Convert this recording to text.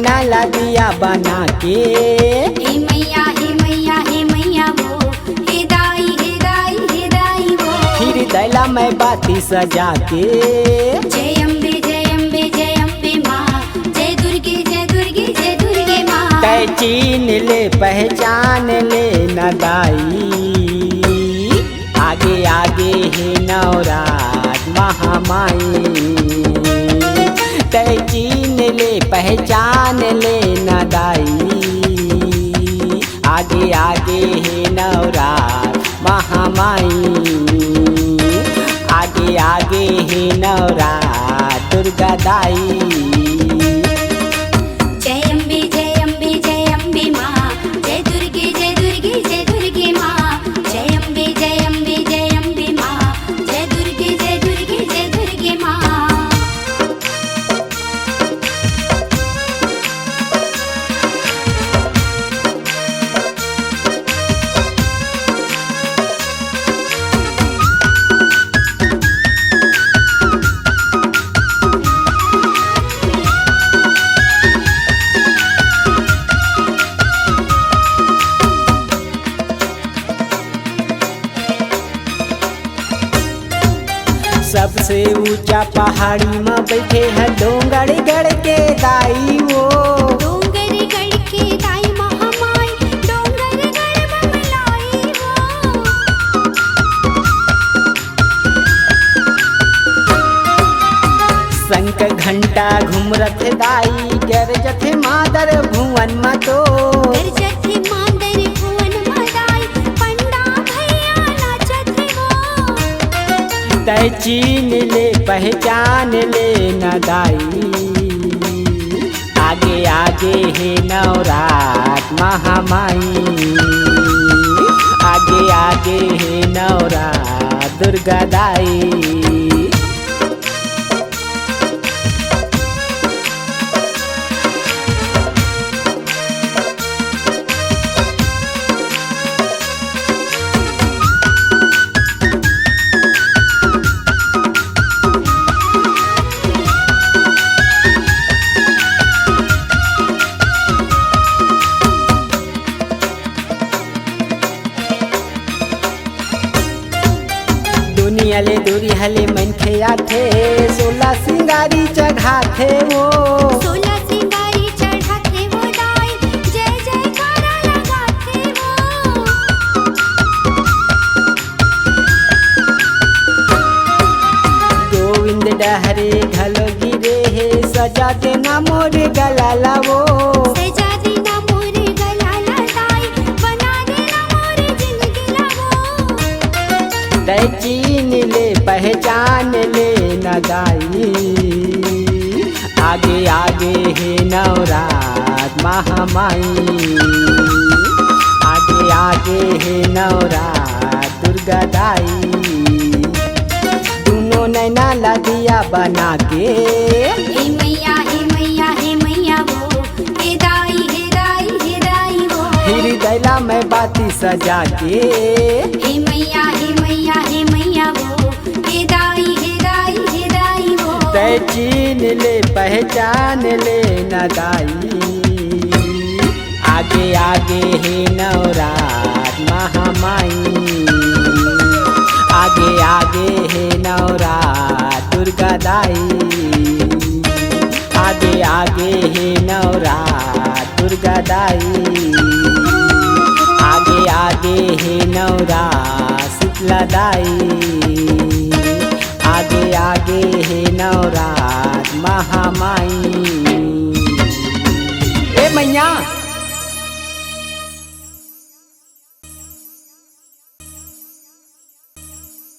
नैना ला दिया बना के। हे मैया हे मैया हे मैया वो, हे दाई हे दाई हे दाई वो। फिर दैला मैं बाती सजा के। जय अम्बे जय अम्बे जय अम्बे माँ, जय दुर्गे जय दुर्गे जय दुर्गे माँ। तै चीन ले पहचान ले न दाई, आगे आगे है नवरात महामाई। तै चीन ले पहचान ले न दाई, आगे आगे है नवरात महामाई। आगे आगे है नवरात दुर्गा दाई। जय अम्बे जय अम्बे जय अम्बे माँ, जय दुर्गे जय दुर्गे जय दुर्गे माँ। जय अम्बे जय अम्बे जय अम्बे माँ, जय दुर्गे जय दुर्गे जय दुर्गे माँ। सबसे ऊंचा पहाड़ी में बैठे है डोंगरगढ़ के दाई वो। डोंगरगढ़ के दाई महामाई, डोंगरगढ़ बमलाई वो। शंख घंटा घुमरथ दाई, गरजथ मादर भुवन मतो। गरजत मांदर भुवन मदाई, पंडा भैया नाचत वो। तै चीन ले पहचान ले न दाई, आगे आगे है नवरात महामाई। आगे आगे है नवरात दुर्गा दाई। दुनिया ले दूरी हले मन खे आथे, 16 सिंगारी चढ़ाथे वो। 16 सिंगारी चढ़ाते वो दाई, जय जयकारा लगाते वो। गोविंद डहरे घलो गिरे हे, सजा देना मोर गला लावो। सजा देना मोर गला ला दाई, बना देना मोर जिंदगी लावो। तै चीन ले पहचान ले न दाई, आगे आगे है नवरात महामाई। आगे आगे है नवरात दुर्गा दाई। दोनों नैना ला दिया बना के। हे मैया हे मैया हे मैया वो, हे दाई हे दाई हे दाई वो। फिर दैला मैं बाती सजा के। हे मैया हे मैया हे मैया वो, हे दाई हे दाई हे दाई वो। तै चीन ले पहचान ले न दाई, आगे आगे है नवरात महामाई। आगे आगे है नवरात दुर्गा दाई। आगे आगे है नवरात दुर्गा दाई। आगे आगे है नवरात शीतला दाई।